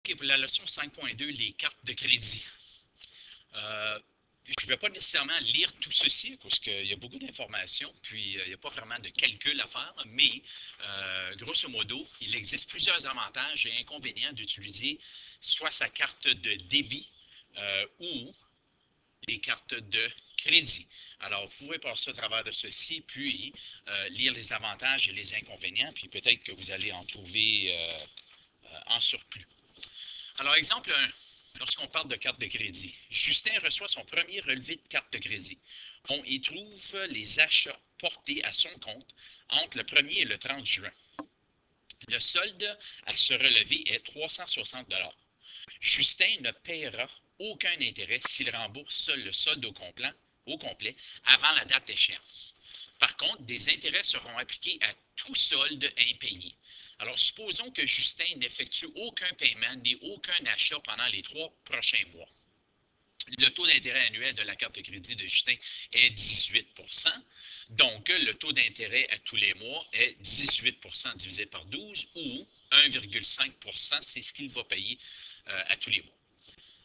OK, pour la leçon 5.2, les cartes de crédit. Je ne vais pas nécessairement lire tout ceci parce qu'il y a beaucoup d'informations, puis il n'y a pas vraiment de calcul à faire, mais grosso modo, il existe plusieurs avantages et inconvénients d'utiliser soit sa carte de débit ou les cartes de crédit. Alors, vous pouvez passer au travers de ceci, puis lire les avantages et les inconvénients, puis peut-être que vous allez en trouver en surplus. Alors, exemple 1, lorsqu'on parle de carte de crédit, Justin reçoit son premier relevé de carte de crédit. On y trouve les achats portés à son compte entre le 1er et le 30 juin. Le solde à ce relevé est 360 $. Justin ne paiera aucun intérêt s'il rembourse le solde au complet avant la date d'échéance. Par contre, des intérêts seront appliqués à tout solde impayé. Alors, supposons que Justin n'effectue aucun paiement ni aucun achat pendant les 3 prochains mois. Le taux d'intérêt annuel de la carte de crédit de Justin est 18 %. Donc, le taux d'intérêt à tous les mois est 18 % divisé par 12 ou 1,5 %, c'est ce qu'il va payer à tous les mois.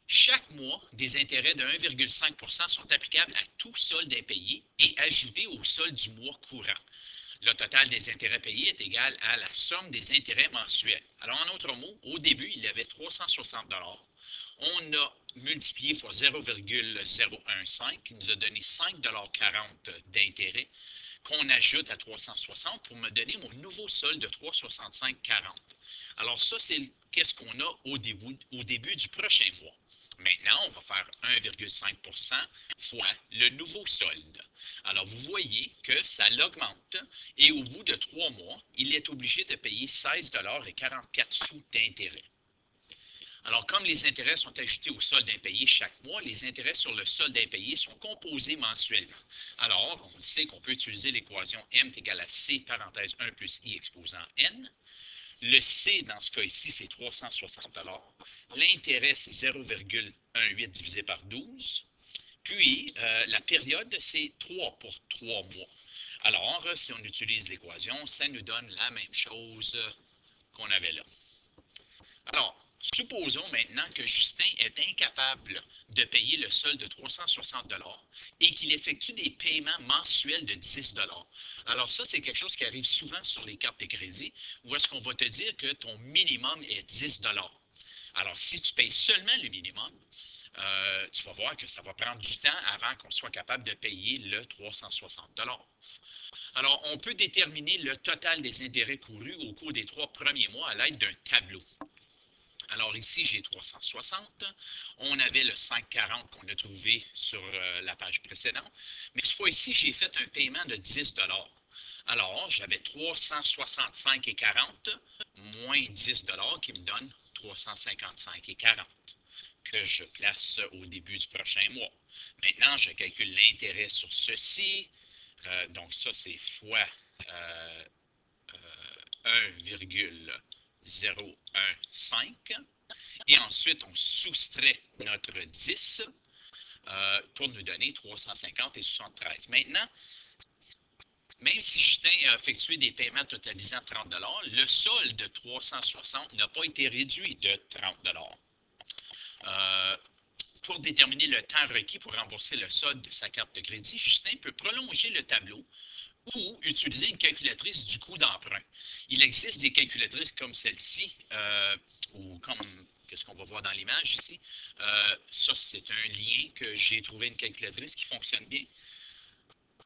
Chaque mois, des intérêts de 1,5 % sont applicables à tout solde impayé et ajoutés au solde du mois courant. Le total des intérêts payés est égal à la somme des intérêts mensuels. Alors, en autres mots, au début, il y avait 360 $. On a multiplié fois 0,015 qui nous a donné 5,40 $ d'intérêt qu'on ajoute à 360 pour me donner mon nouveau solde de 365,40 $. Alors ça, c'est qu'est-ce qu'on a au début du prochain mois. Maintenant, on va faire 1,5 % fois le nouveau solde. Alors, vous voyez que ça l'augmente et au bout de 3 mois, il est obligé de payer 16,44 $ d'intérêt. Alors, comme les intérêts sont ajoutés au solde impayé chaque mois, les intérêts sur le solde impayé sont composés mensuellement. Alors, on sait qu'on peut utiliser l'équation M est égal à C, parenthèse 1 plus I exposant N. Le C, dans ce cas ici, c'est 360 $. L'intérêt, c'est 0,18 divisé par 12. Puis, la période, c'est 3 pour 3 mois. Alors, si on utilise l'équation, ça nous donne la même chose qu'on avait là. Alors, supposons maintenant que Justin est incapable de payer le solde de 360 $ et qu'il effectue des paiements mensuels de 10 $. Alors ça, c'est quelque chose qui arrive souvent sur les cartes de crédit, où est-ce qu'on va te dire que ton minimum est 10 $. Alors, si tu payes seulement le minimum, tu vas voir que ça va prendre du temps avant qu'on soit capable de payer le 360 $. Alors, on peut déterminer le total des intérêts courus au cours des 3 premiers mois à l'aide d'un tableau. Alors ici, j'ai 360. On avait le 540 qu'on a trouvé sur la page précédente. Mais cette fois-ci, j'ai fait un paiement de 10 $. Alors, j'avais 365,40 moins 10 $ qui me donne 355,40 que je place au début du prochain mois. Maintenant, je calcule l'intérêt sur ceci. Donc ça, c'est fois 1,015. Et ensuite, on soustrait notre 10 pour nous donner 350 et 73. Maintenant, même si Justin a effectué des paiements totalisant 30 $, le solde de 360 n'a pas été réduit de 30 $. Pour déterminer le temps requis pour rembourser le solde de sa carte de crédit, Justin peut prolonger le tableau ou utiliser une calculatrice du coût d'emprunt. Il existe des calculatrices comme celle-ci, ou comme qu'est-ce qu'on va voir dans l'image ici. Ça, c'est un lien que j'ai trouvé une calculatrice qui fonctionne bien.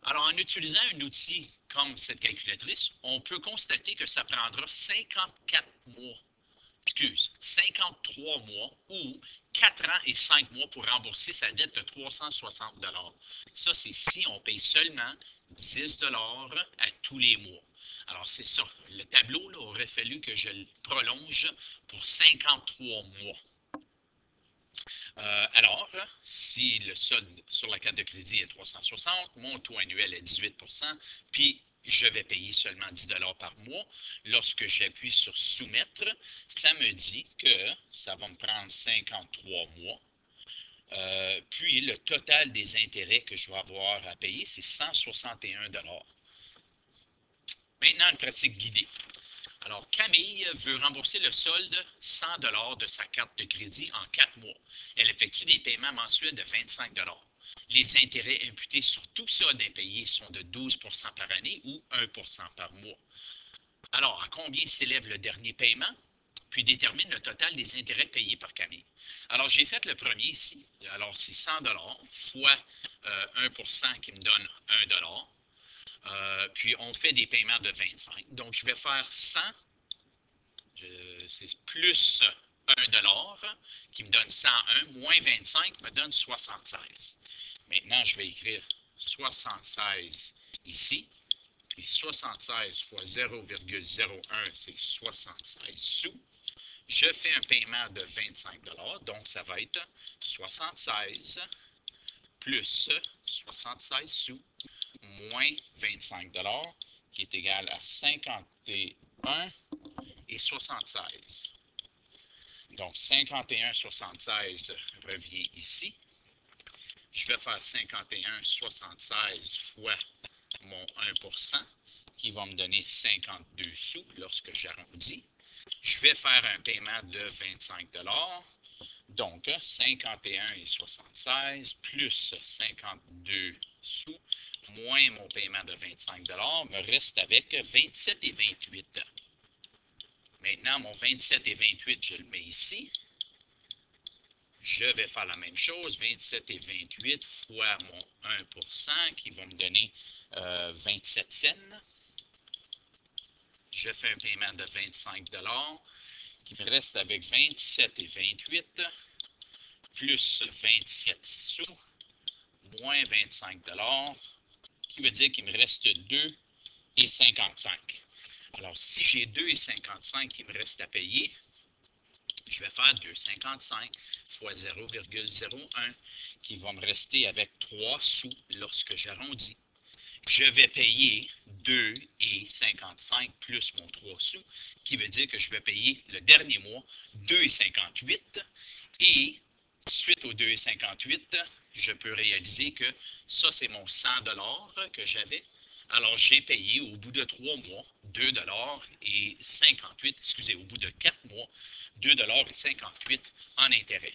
Alors, en utilisant un outil comme cette calculatrice, on peut constater que ça prendra 53 mois ou 4 ans et 5 mois pour rembourser sa dette de 360 $. Ça, c'est si on paye seulement 10 $ à tous les mois. Alors, c'est ça. Le tableau, là, aurait fallu que je le prolonge pour 53 mois. Alors, si le solde sur la carte de crédit est 360, mon taux annuel est 18 %, puis je vais payer seulement 10 $ par mois. Lorsque j'appuie sur soumettre, ça me dit que ça va me prendre 53 mois. Puis le total des intérêts que je vais avoir à payer, c'est 161 $. Maintenant, une pratique guidée. Alors, Camille veut rembourser le solde 100 de sa carte de crédit en 4 mois. Elle effectue des paiements mensuels de 25 Les intérêts imputés sur tout ça d'impayé sont de 12 par année ou 1 par mois. Alors, à combien s'élève le dernier paiement? Puis détermine le total des intérêts payés par Camille. Alors, j'ai fait le premier ici. Alors, c'est 100 fois 1 qui me donne 1 puis, on fait des paiements de 25. Donc, je vais faire 100, c'est plus 1 qui me donne 101, moins 25 me donne 76. Maintenant, je vais écrire 76 ici. Puis 76 fois 0,01, c'est 76 sous. Je fais un paiement de 25 donc ça va être 76 plus 76 sous moins 25 qui est égal à 51 et 76. Donc 51,76 revient ici. Je vais faire 51,76 fois mon 1 qui va me donner 52 sous lorsque j'arrondis. Je vais faire un paiement de 25 donc 51,76 plus 52 sous moins mon paiement de 25 me reste avec 27,28. Maintenant, mon 27,28, je le mets ici. Je vais faire la même chose, 27,28 fois mon 1 qui va me donner 27 cents. Je fais un paiement de 25 qui me reste avec 27,28 plus 27 sous moins 25 qui veut dire qu'il me reste 2,55. Alors, si j'ai 2,55 qui me reste à payer, je vais faire 2,55 fois 0,01 qui va me rester avec 3 sous lorsque j'arrondis. Je vais payer 2,55 plus mon 3 sous, qui veut dire que je vais payer le dernier mois 2,58 et suite au 2,58, je peux réaliser que ça, c'est mon 100 que j'avais. Alors, j'ai payé au bout de 3 mois 2,58 excusez, au bout de 4 mois, 2,58 en intérêt.